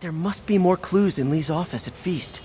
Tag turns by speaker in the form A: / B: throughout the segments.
A: There must be more clues in Lee's office at Feast.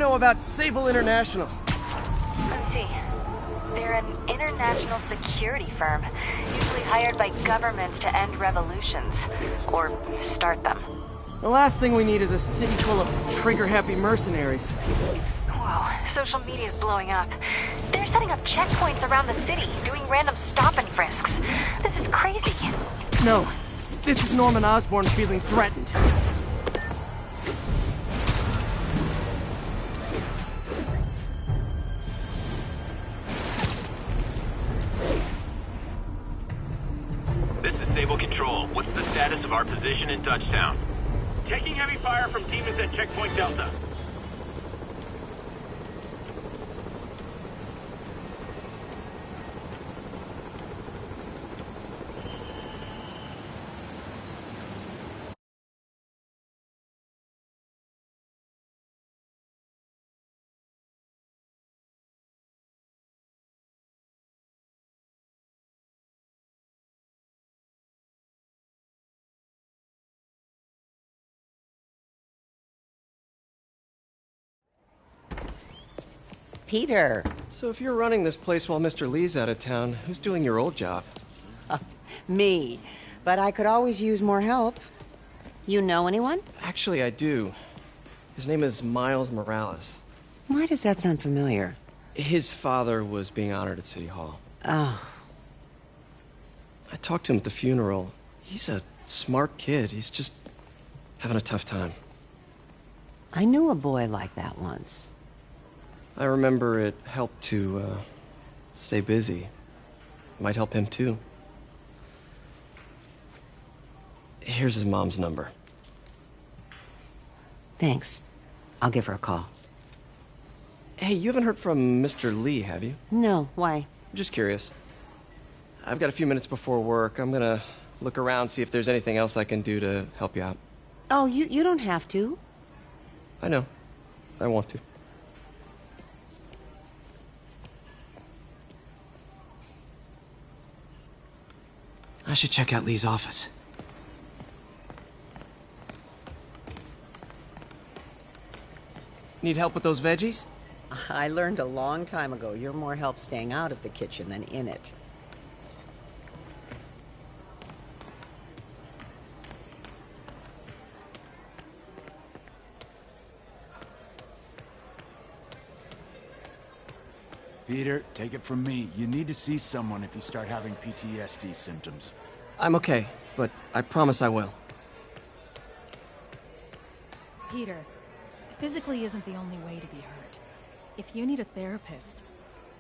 A: know about Sable International?
B: Let me see. They're an international security firm, usually hired by governments to end revolutions. Or start them.
A: The last thing we need is a city full of trigger-happy mercenaries.
B: Whoa, social media's blowing up. They're setting up checkpoints around the city, doing random stop and frisks. This is crazy.
A: No, this is Norman Osborn feeling threatened.
C: This is Sable Control. What's the status of our position in Touchdown? Taking heavy fire from demons at Checkpoint Delta.
D: Peter.
A: So if you're running this place while Mr. Lee's out of town, who's doing your old job?
D: Me. But I could always use more help. You know anyone?
A: Actually, I do. His name is Miles Morales.
D: Why does that sound familiar?
A: His father was being honored at City Hall.
D: Oh.
A: I talked to him at the funeral. He's a smart kid. He's just having a tough time.
D: I knew a boy like that once.
A: I remember it helped to, stay busy. Might help him, too. Here's his mom's number.
D: Thanks. I'll give her a call.
A: Hey, you haven't heard from Mr. Lee, have you?
D: No, why?
A: Just curious. I've got a few minutes before work. I'm gonna look around, see if there's anything else I can do to help you out.
D: Oh, you don't have to.
A: I know. I want to. I should check out Lee's office. Need help with those veggies?
D: I learned a long time ago you're more help staying out of the kitchen than in it.
E: Peter, take it from me. You need to see someone if you start having PTSD symptoms.
A: I'm okay, but I promise I will.
F: Peter, physically isn't the only way to be hurt. If you need a therapist,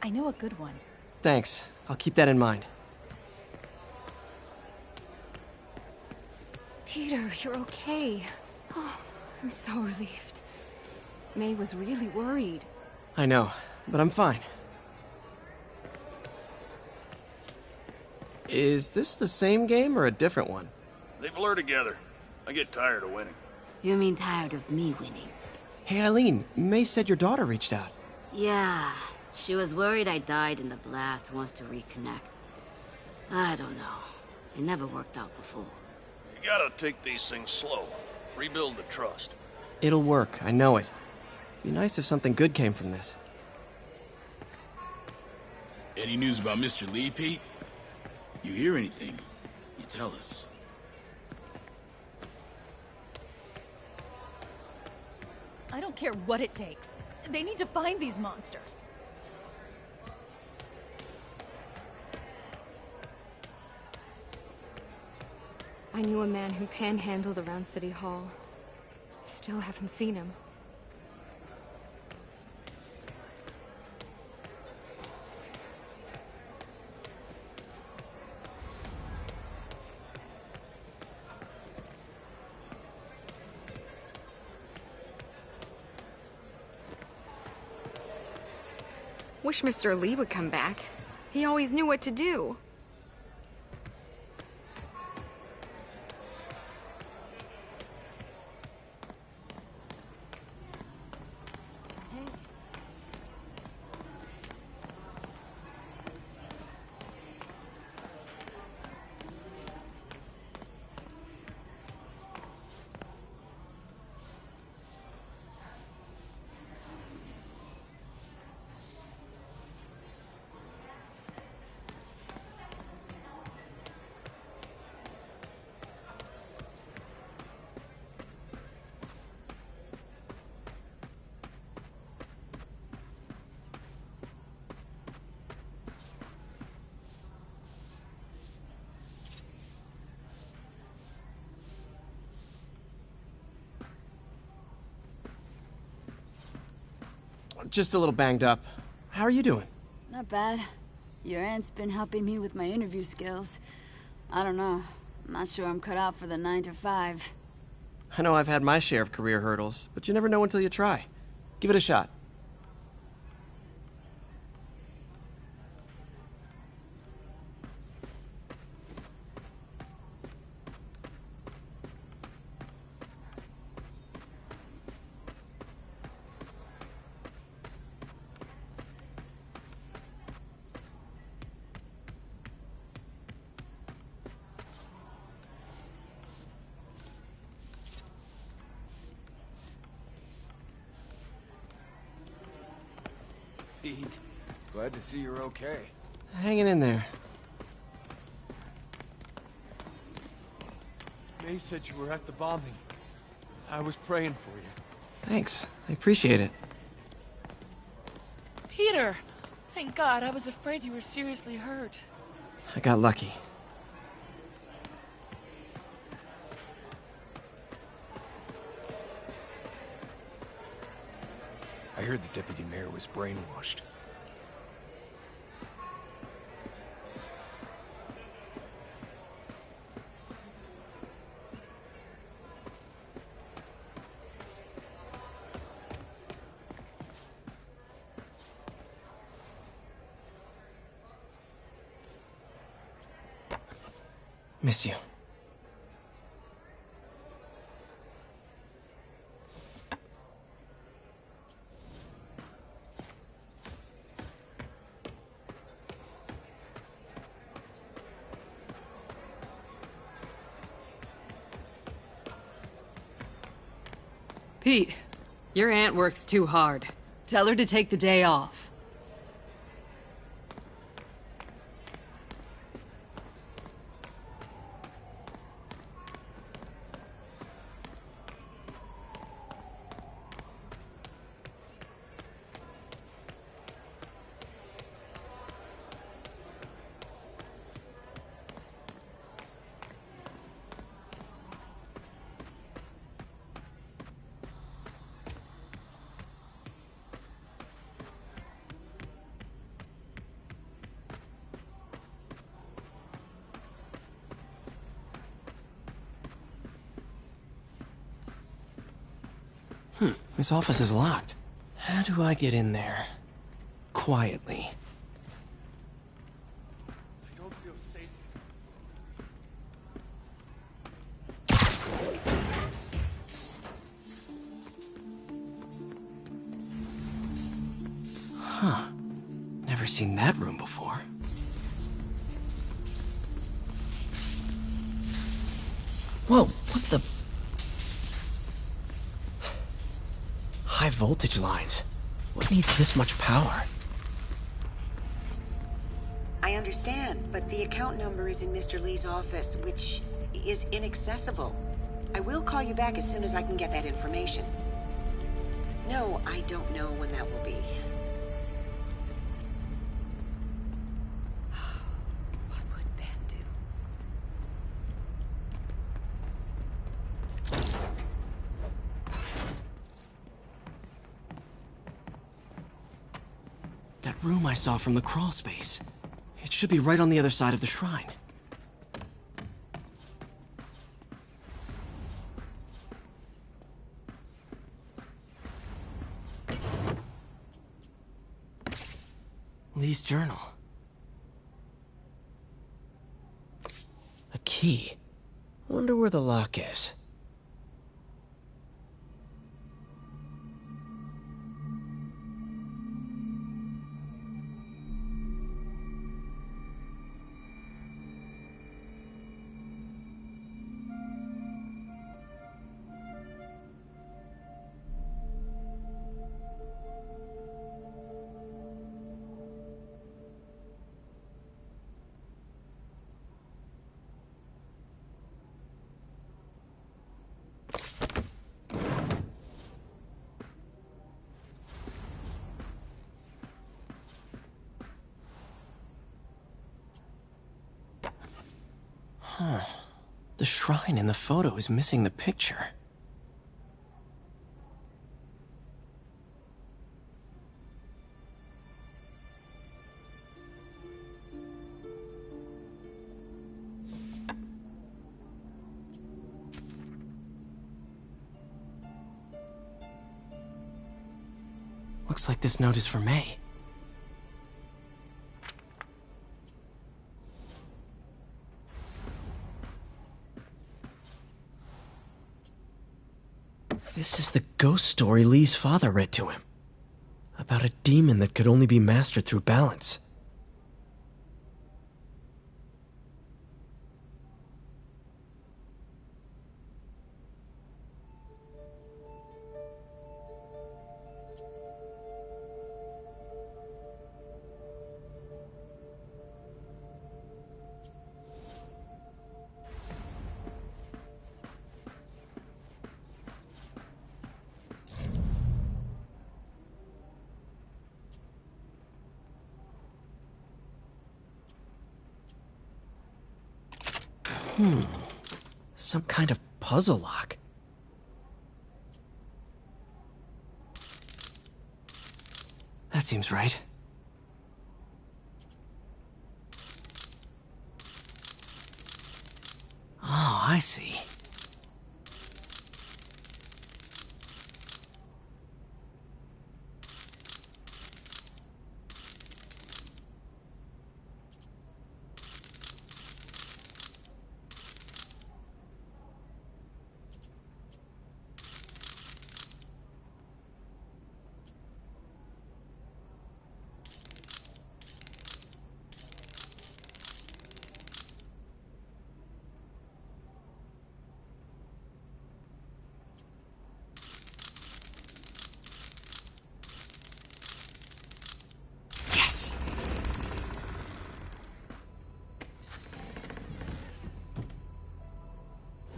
F: I know a good one.
A: Thanks. I'll keep that in mind.
G: Peter, you're okay. Oh, I'm so relieved. May was really worried.
A: I know, but I'm fine. Is this the same game or a different one?
H: They blur together. I get tired of winning.
I: You mean tired of me winning?
A: Hey, Eileen, May said your daughter reached out.
I: Yeah, she was worried I died in the blast, wants to reconnect. I don't know. It never worked out before.
H: You gotta take these things slow. Rebuild the trust.
A: It'll work, I know it. Be nice if something good came from this.
J: Any news about Mr. Lee, Pete? You hear anything, you tell us.
F: I don't care what it takes. They need to find these monsters.
G: I knew a man who panhandled around City Hall. Still haven't seen him. Wish Mr. Lee would come back. He always knew what to do.
A: just a little banged up. How are you doing?
K: Not bad. Your aunt's been helping me with my interview skills. I don't know. I'm not sure I'm cut out for the 9 to 5.
A: I know I've had my share of career hurdles, but you never know until you try. Give it a shot.
E: Pete, glad to see you're okay.
A: Hanging in there.
L: May said you were at the bombing. I was praying for you.
A: Thanks. I appreciate it.
M: Peter! Thank God, I was afraid you were seriously hurt.
A: I got lucky.
L: I heard the deputy mayor was brainwashed.
A: Miss you.
N: Pete, your aunt works too hard. Tell her to take the day off.
A: This office is locked. How do I get in there? Quietly.
L: I don't feel safe.
A: Huh. Never seen that room before. Whoa, what the... High voltage lines. What needs this much power?
D: I understand, but the account number is in Mr. Lee's office, which is inaccessible. I will call you back as soon as I can get that information. No, I don't know when that will be. What would Ben do?
A: That room I saw from the crawl space. It should be right on the other side of the shrine. Lee's journal. A key. Wonder where the lock is. Huh. The shrine in the photo is missing the picture. Looks like this note is for May. This is the ghost story Lee's father read to him. About a demon that could only be mastered through balance. Some kind of puzzle lock. That seems right. Oh, I see.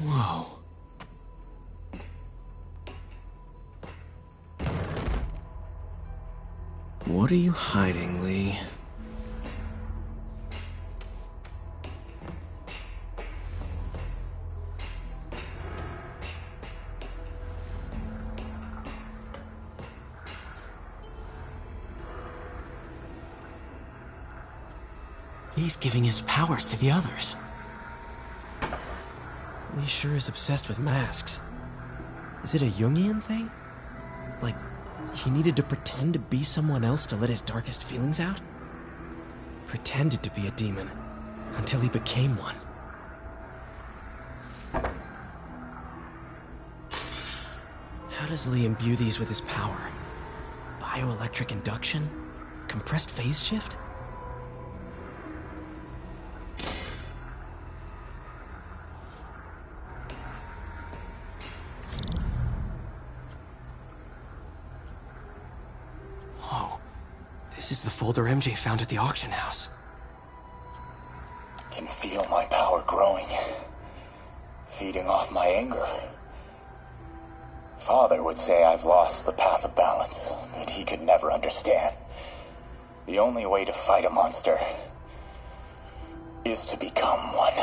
A: Whoa. What are you hiding, Lee? Lee's giving his powers to the others. Lee sure is obsessed with masks. Is it a Jungian thing? Like, he needed to pretend to be someone else to let his darkest feelings out? Pretended to be a demon, until he became one. How does Lee imbue these with his power? Bioelectric induction? Compressed phase shift? This is the folder MJ found at the auction house.
O: Can feel my power growing, feeding off my anger. Father would say I've lost the path of balance, but he could never understand. The only way to fight a monster is to become one.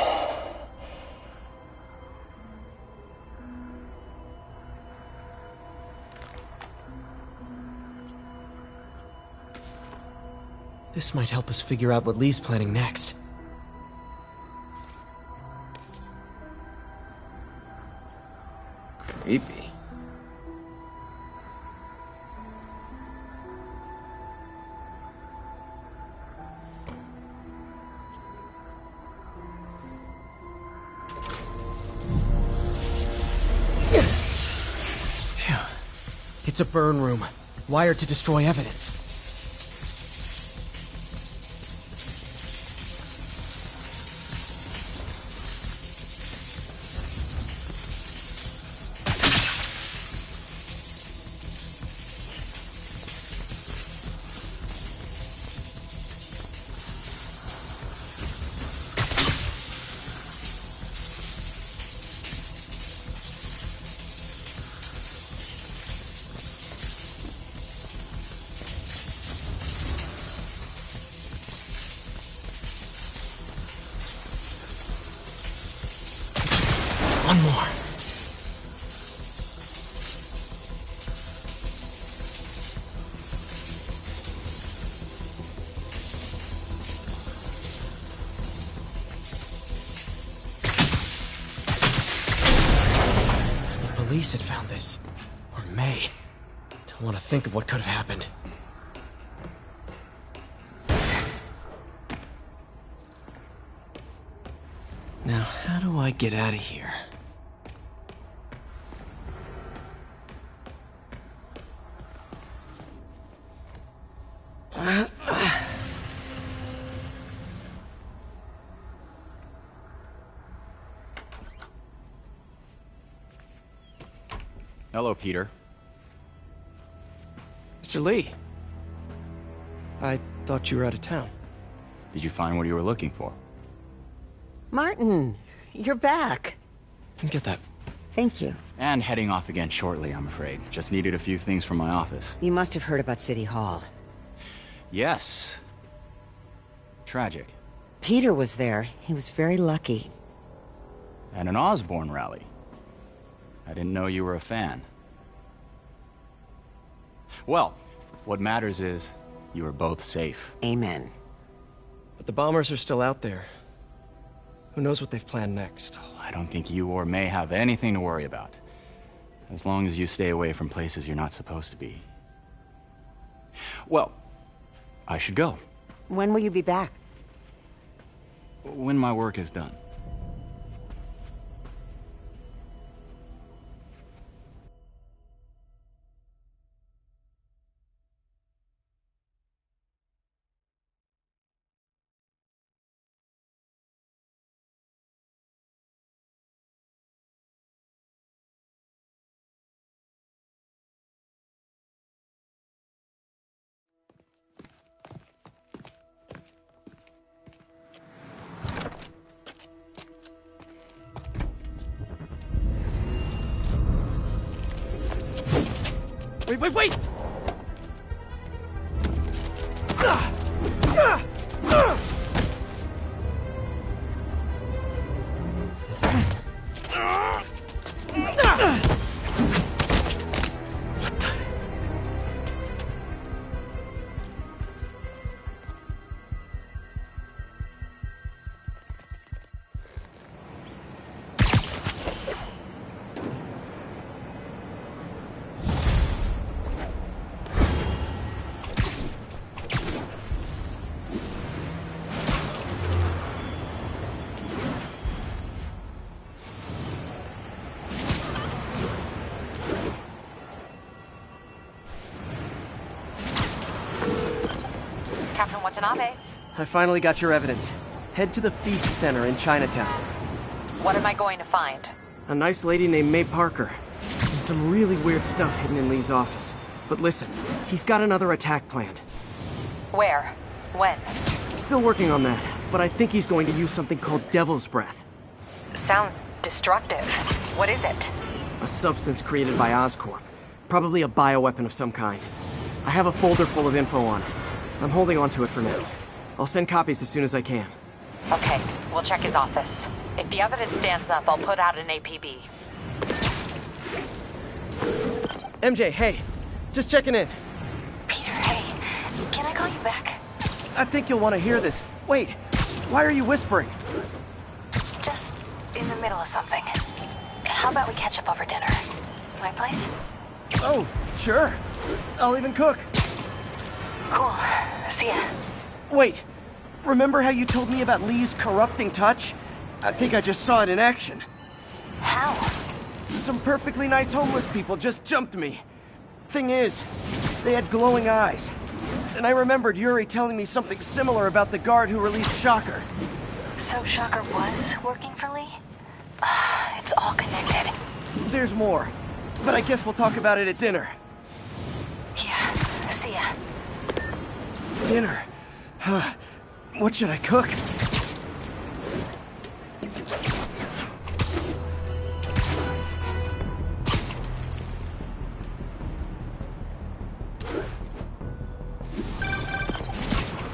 A: This might help us figure out what Lee's planning next. Creepy. Phew. It's a burn room, wired to destroy evidence. One more. The police had found this. Or May. I want to think of what could have happened. Now, how do I get out of here?
P: Hello, Peter.
A: Mr. Lee. I thought you were out of town.
P: Did you find what you were looking for?
D: Martin, you're back.
A: Didn't get that.
D: Thank you.
P: And heading off again shortly, I'm afraid. Just needed a few things from my office.
D: You must have heard about City Hall.
P: Yes. Tragic.
D: Peter was there. He was very lucky.
P: At an Osborn rally. I didn't know you were a fan. Well, what matters is you are both safe.
D: Amen.
A: But the bombers are still out there. Who knows what they've planned next?
P: I don't think you or May have anything to worry about. As long as you stay away from places you're not supposed to be. Well, I should go.
D: When will you be back?
P: When my work is done.
A: Wait!
B: Captain Watanabe.
A: I finally got your evidence. Head to the Feast Center in Chinatown.
B: What am I going to find?
A: A nice lady named May Parker. And some really weird stuff hidden in Lee's office. But listen, he's got another attack planned.
B: Where? When?
A: Still working on that, but I think he's going to use something called Devil's Breath.
B: Sounds destructive. What is it?
A: A substance created by Oscorp. Probably a bioweapon of some kind. I have a folder full of info on it. I'm holding on to it for now. I'll send copies as soon as I can.
B: Okay, we'll check his office. If the evidence stands up, I'll put out an APB.
A: MJ, hey. Just checking in.
B: Peter, hey. Can I call you back?
A: I think you'll want to hear this. Wait, why are you whispering?
B: Just in the middle of something. How about we catch up over dinner? My place?
A: Oh, sure. I'll even cook.
B: Cool. See ya.
A: Wait, remember how you told me about Lee's corrupting touch? I think I just saw it in action.
B: How?
A: Some perfectly nice homeless people just jumped me. Thing is, they had glowing eyes. And I remembered Yuri telling me something similar about the guard who released Shocker.
B: So Shocker was working for Lee? It's all connected.
A: There's more, but I guess we'll talk about it at dinner.
B: Yeah, see ya.
A: Dinner? What should I cook?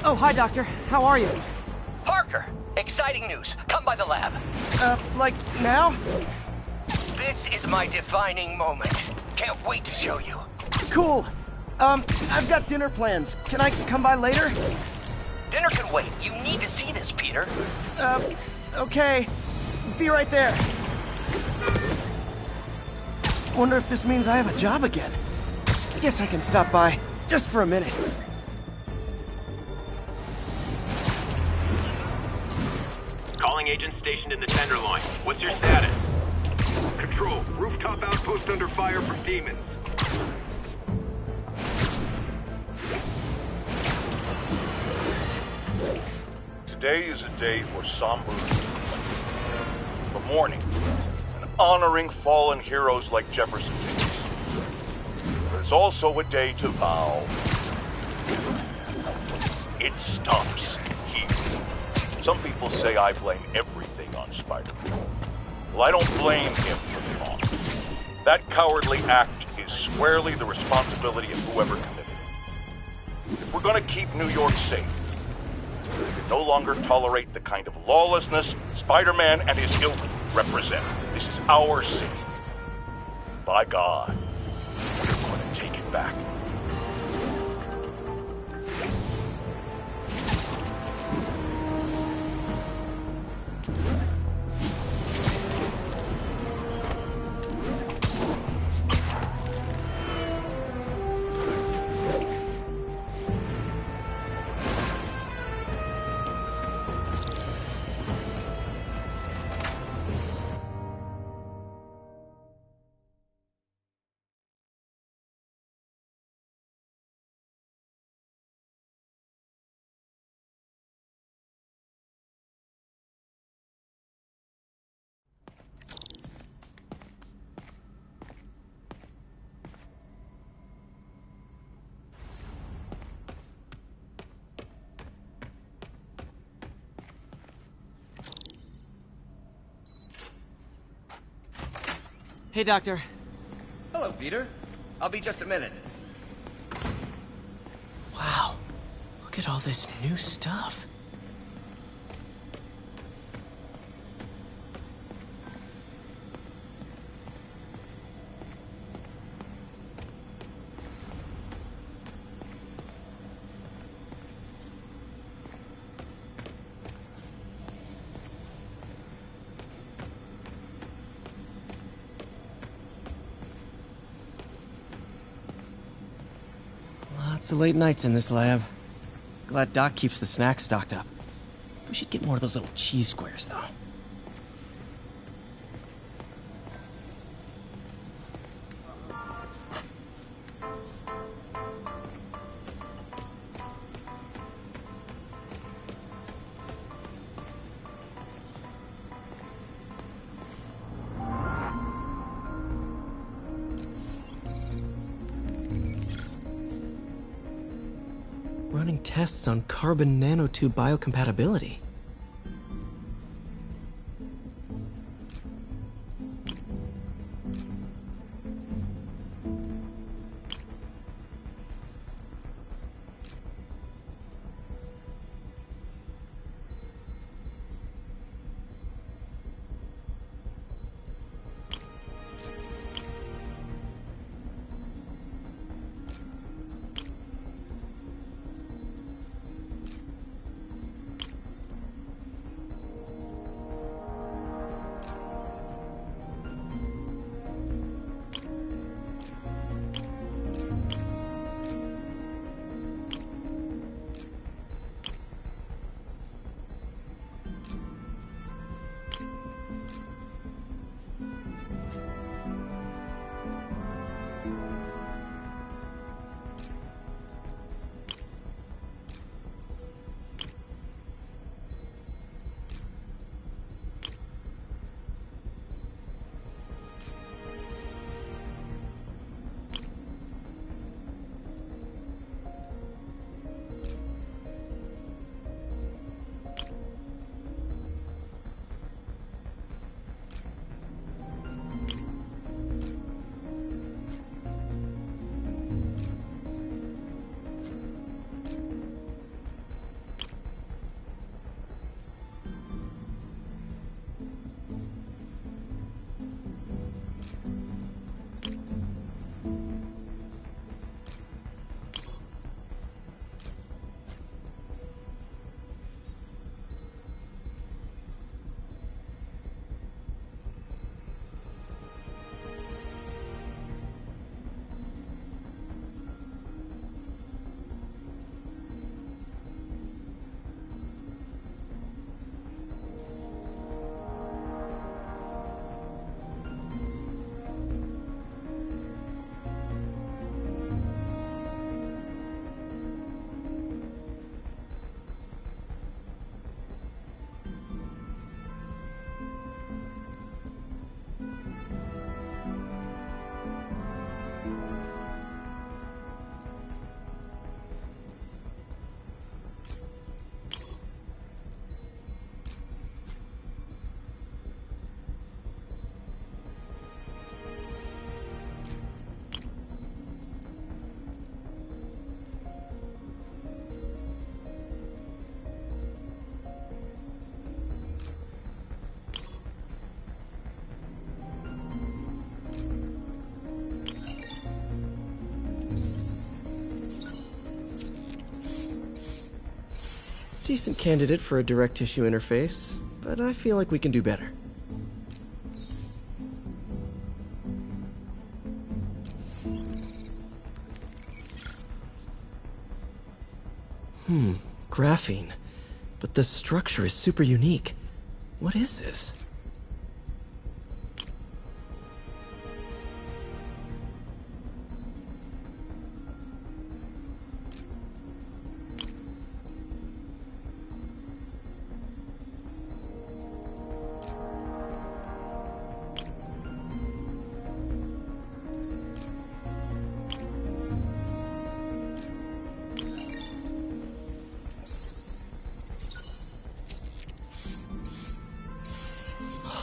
A: Oh, hi, Doctor. How are you?
Q: Parker! Exciting news. Come by the lab.
A: Like now?
Q: This is my defining moment. Can't wait to show you.
A: Cool. I've got dinner plans. Can I come by later?
Q: Dinner can wait. You need to see this, Peter.
A: Okay. Be right there. Wonder if this means I have a job again. I guess I can stop by, just for a minute.
C: Calling agent stationed in the Tenderloin. What's your status? Control, rooftop outpost under fire from demons.
H: Today is a day for somber, for mourning, and honoring fallen heroes like Jefferson Davis. But it's also a day to vow. It stops here. Some people say I blame everything on Spider-Man. Well, I don't blame him for the wrong. That cowardly act is squarely the responsibility of whoever committed it. If we're gonna keep New York safe, we can no longer tolerate the kind of lawlessness Spider-Man and his ilk represent. This is our city. By God, we're going to take it back.
A: Hey, Doctor.
Q: Hello, Peter. I'll be just a minute.
A: Wow. Look at all this new stuff. Lots of late nights in this lab. Glad Doc keeps the snacks stocked up. We should get more of those little cheese squares, though. Running tests on carbon nanotube biocompatibility. Decent candidate for a direct tissue interface, but I feel like we can do better. Graphene. But the structure is super unique. What is this?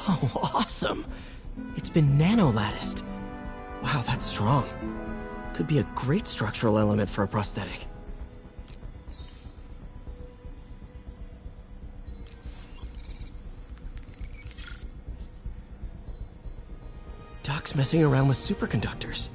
A: Oh, awesome! It's been nano-latticed. Wow, that's strong. Could be a great structural element for a prosthetic. Doc's messing around with superconductors.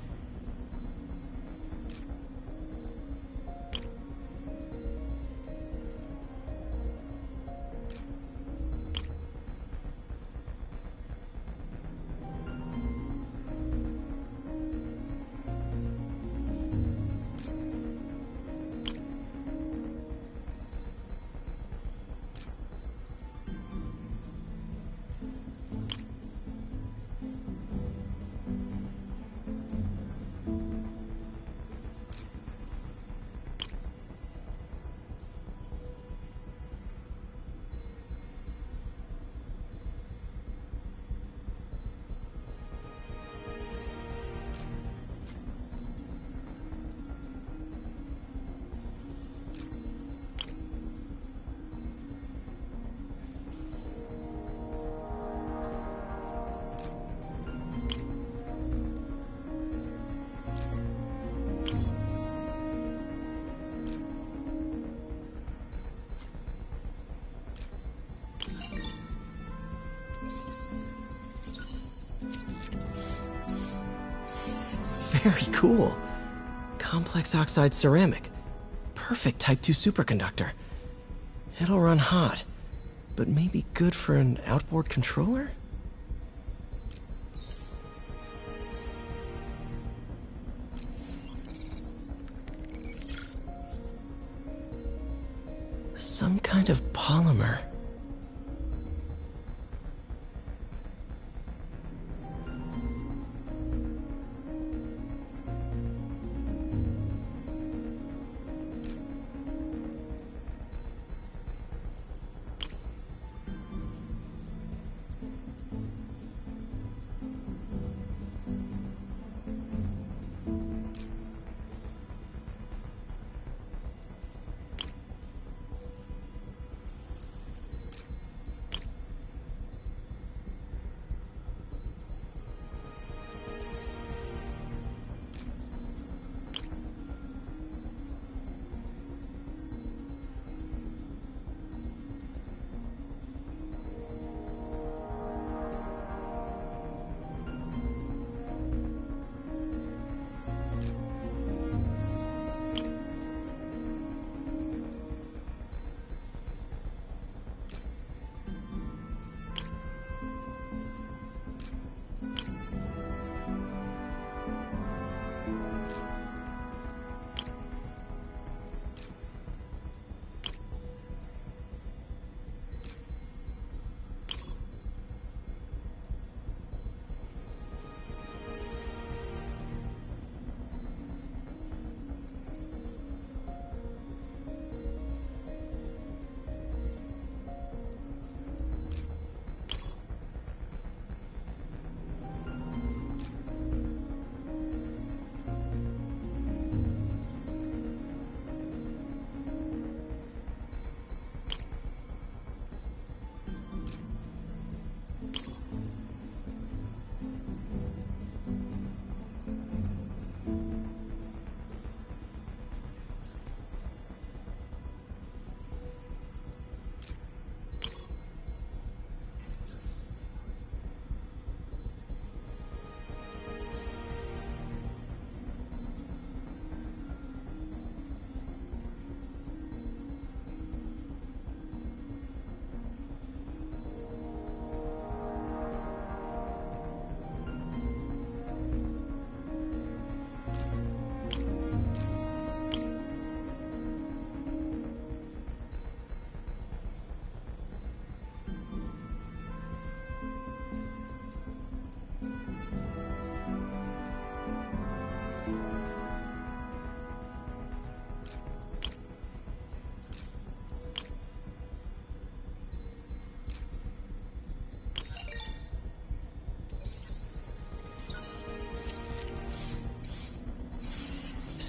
A: Very cool. Complex oxide ceramic. Perfect Type 2 superconductor. It'll run hot, but maybe good for an outboard controller? Some kind of polymer.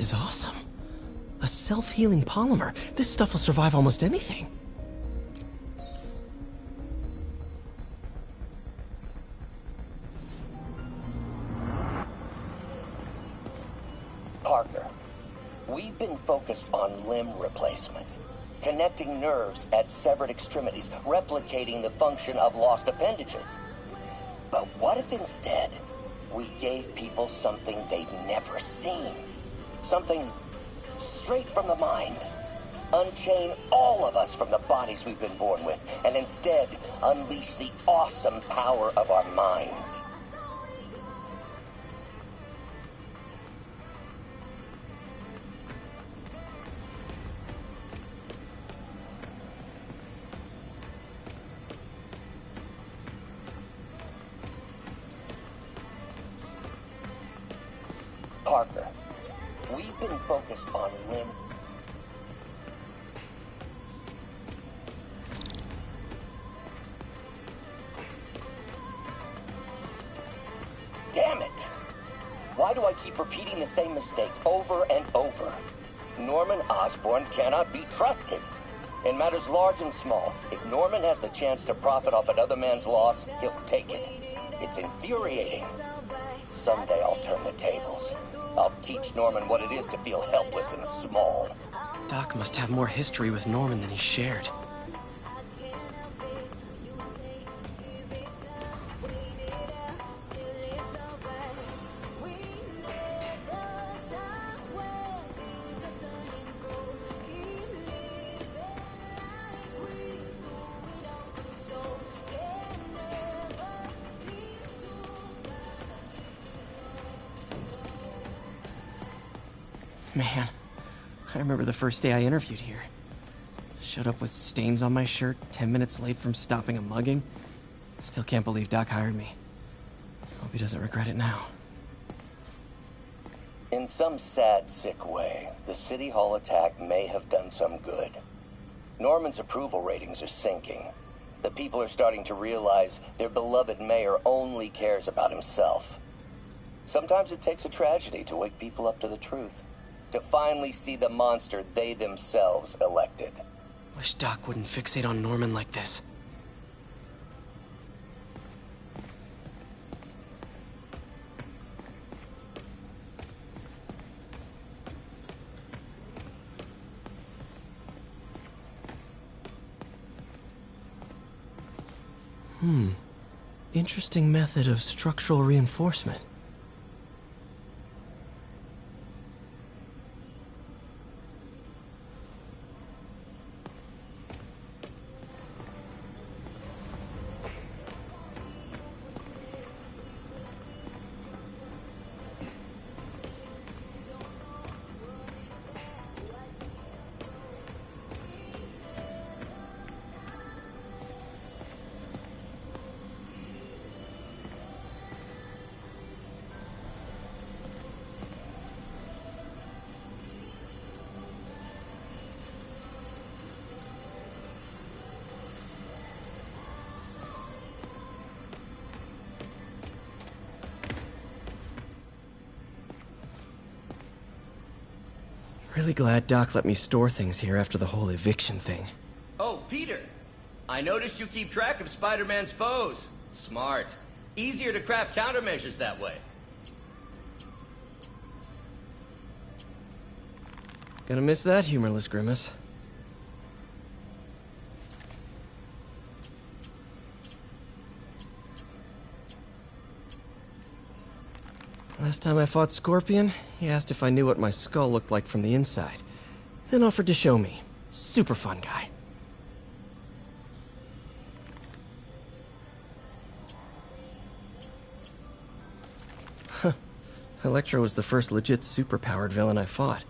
A: This is awesome. A self-healing polymer. This stuff will survive almost anything.
Q: Parker, we've been focused on limb replacement, connecting nerves at severed extremities, replicating the function of lost appendages. But what if instead we gave people something they've never seen? Something straight from the mind. Unchain all of us from the bodies we've been born with, and instead unleash the awesome power of our minds. Parker, we've been focused on limb... Damn it! Why do I keep repeating the same mistake over and over? Norman Osborn cannot be trusted. In matters large and small, if Norman has the chance to profit off another man's loss, he'll take it. It's infuriating. Someday I'll turn the tables. I'll teach Norman what it is to feel helpless and small.
A: Doc must have more history with Norman than he shared. Man, I remember the first day I interviewed here. Showed up with stains on my shirt, 10 minutes late from stopping a mugging. Still can't believe Doc hired me. Hope he doesn't regret it now.
Q: In some sad, sick way, the City Hall attack may have done some good. Norman's approval ratings are sinking. The people are starting to realize their beloved mayor only cares about himself. Sometimes it takes a tragedy to wake people up to the truth. To finally see the monster they themselves elected.
A: Wish Doc wouldn't fixate on Norman like this. Interesting method of structural reinforcement. Really glad Doc let me store things here after the whole eviction thing.
R: Oh, Peter! I noticed you keep track of Spider-Man's foes. Smart. Easier to craft countermeasures that way.
A: Gonna miss that humorless grimace. Last time I fought Scorpion, he asked if I knew what my skull looked like from the inside, then offered to show me. Super fun guy. Huh. Electro was the first legit superpowered villain I fought.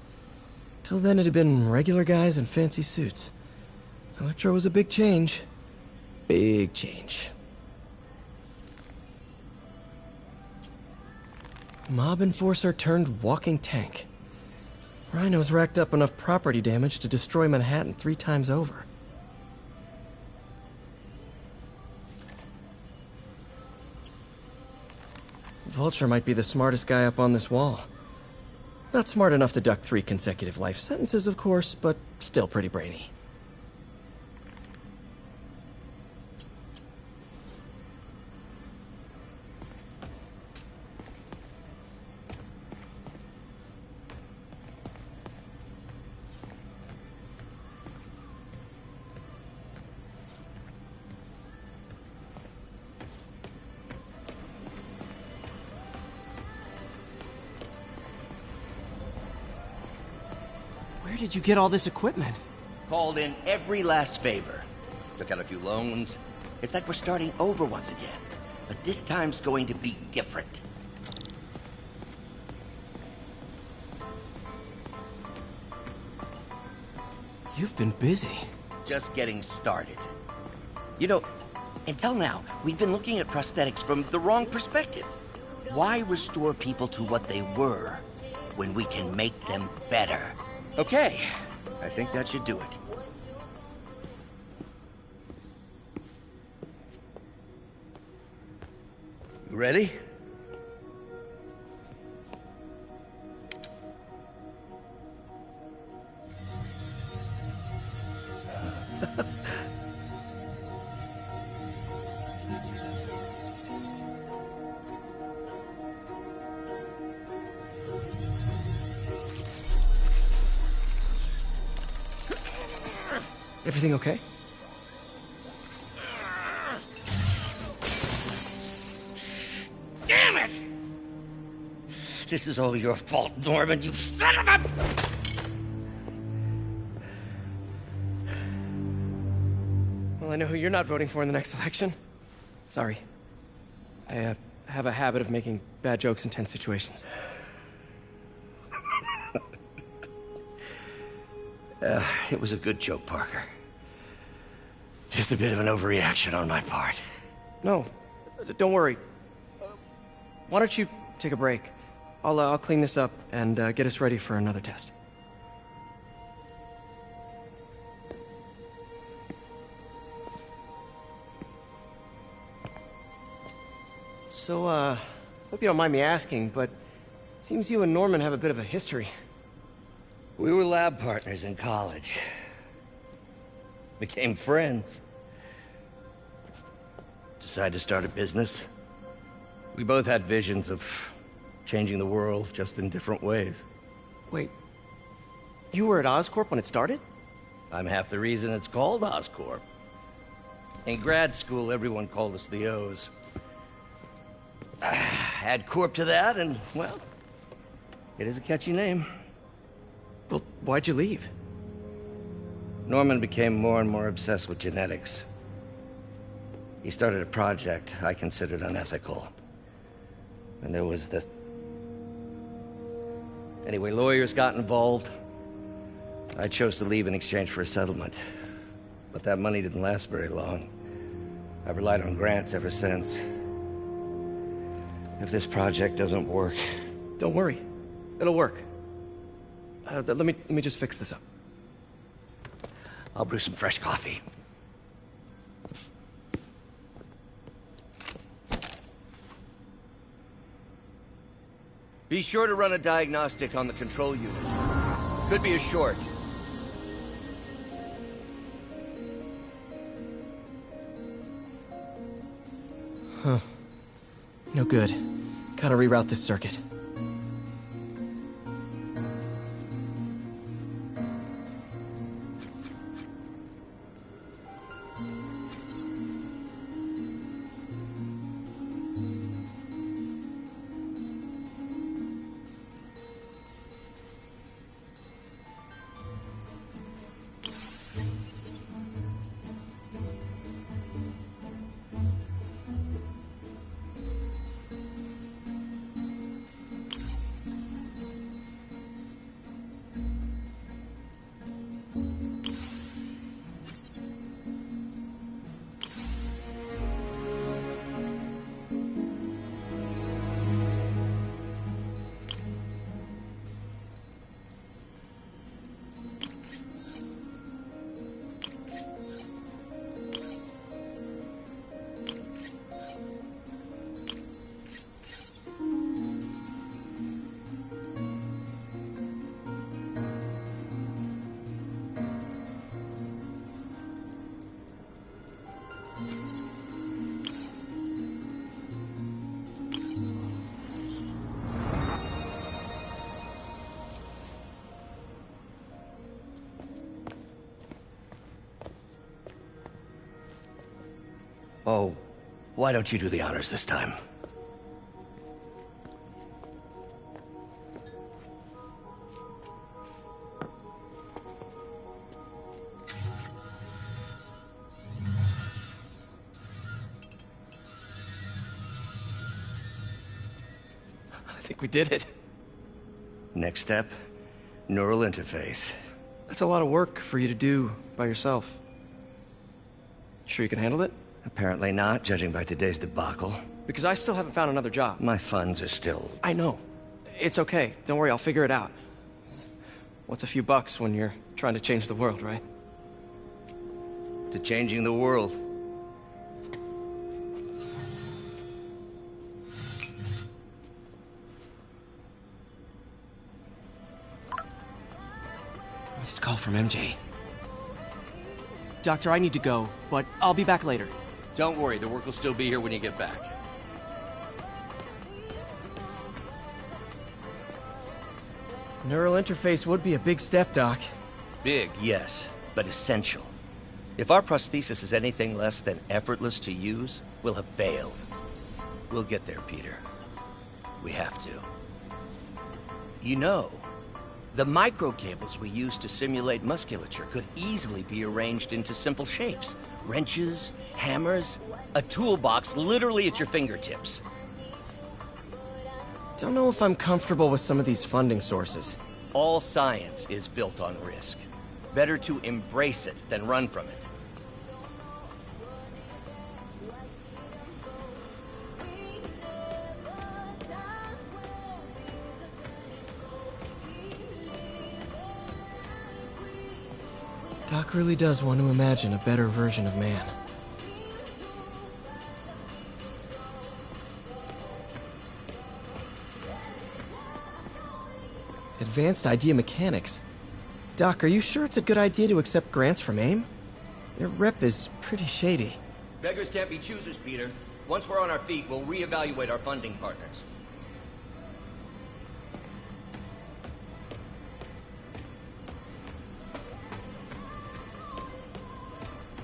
A: Till then it had been regular guys in fancy suits. Electro was a big change. Big change. Mob enforcer turned walking tank. Rhino's racked up enough property damage to destroy Manhattan 3 times over. Vulture might be the smartest guy up on this wall. Not smart enough to duck 3 consecutive life sentences, of course, but still pretty brainy. Where did you get all this equipment?
Q: Called in every last favor. Took out a few loans. It's like we're starting over once again. But this time's going to be different.
A: You've been busy.
Q: Just getting started. You know, until now, we've been looking at prosthetics from the wrong perspective. Why restore people to what they were when we can make them better? Okay, I think that should do it. You ready?
A: Everything okay?
Q: Damn it! This is all your fault, Norman, you son of a...
A: Well, I know who you're not voting for in the next election. Sorry. I have a habit of making bad jokes in tense situations.
Q: It was a good joke, Parker. Just a bit of an overreaction on my part.
A: No, don't worry. Why don't you take a break? I'll clean this up and get us ready for another test. So, hope you don't mind me asking, but it seems you and Norman have a bit of a history.
Q: We were lab partners in college. Became friends. Decided to start a business. We both had visions of changing the world, just in different ways.
A: Wait, you were at Oscorp when it started?
Q: I'm half the reason it's called Oscorp. In grad school, everyone called us the O's. Add Corp to that, and, well, it is a catchy name.
A: Well, why'd you leave?
Q: Norman became more and more obsessed with genetics. He started a project I considered unethical. And there was this... Anyway, lawyers got involved. I chose to leave in exchange for a settlement. But that money didn't last very long. I've relied on grants ever since. If this project doesn't work...
A: Don't worry. It'll work. Let me just fix this up.
Q: I'll brew some fresh coffee. Be sure to run a diagnostic on the control unit. Could be a short.
A: Huh. No good. Gotta reroute this circuit.
S: Oh, why don't you do the honors this time?
A: I think we did it.
S: Next step, neural interface.
A: That's a lot of work for you to do by yourself. Sure you can handle it?
S: Apparently not, judging by today's debacle.
A: Because I still haven't found another job.
S: My funds are still...
A: I know. It's okay. Don't worry, I'll figure it out. What's a few bucks when you're trying to change the world, right?
S: To changing the world.
A: Missed call from MJ. Doctor, I need to go, but I'll be back later.
R: Don't worry, the work will still be here when you get back.
A: Neural interface would be a big step, Doc.
S: Big, yes, but essential. If our prosthesis is anything less than effortless to use, we'll have failed. We'll get there, Peter. We have to. You know, the microcables we use to simulate musculature could easily be arranged into simple shapes. Wrenches, hammers, a toolbox literally at your fingertips.
A: Don't know if I'm comfortable with some of these funding sources.
S: All science is built on risk. Better to embrace it than run from it.
A: Doc really does want to imagine a better version of man. Advanced idea mechanics. Doc, are you sure it's a good idea to accept grants from AIM? Their rep is pretty shady.
R: Beggars can't be choosers, Peter. Once we're on our feet, we'll reevaluate our funding partners.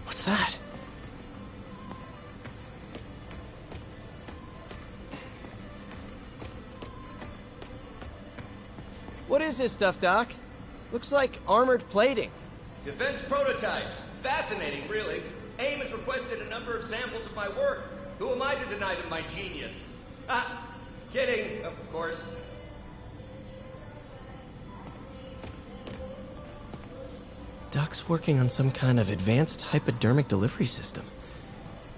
A: What's that? What is this stuff, Doc? Looks like armored plating.
R: Defense prototypes. Fascinating, really. AIM has requested a number of samples of my work. Who am I to deny them my genius? Ah, kidding, of course.
A: Doc's working on some kind of advanced hypodermic delivery system.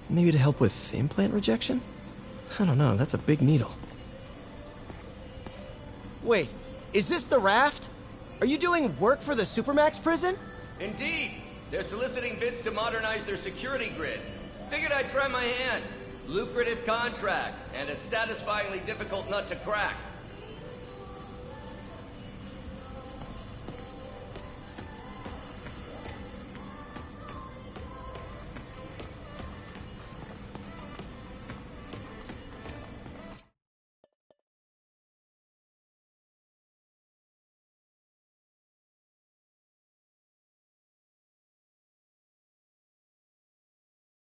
A: Maybe to help with implant rejection? I don't know, that's a big needle. Wait, is this the raft? Are you doing work for the Supermax prison?
R: Indeed. They're soliciting bids to modernize their security grid. Figured I'd try my hand. Lucrative contract, and a satisfyingly difficult nut to crack.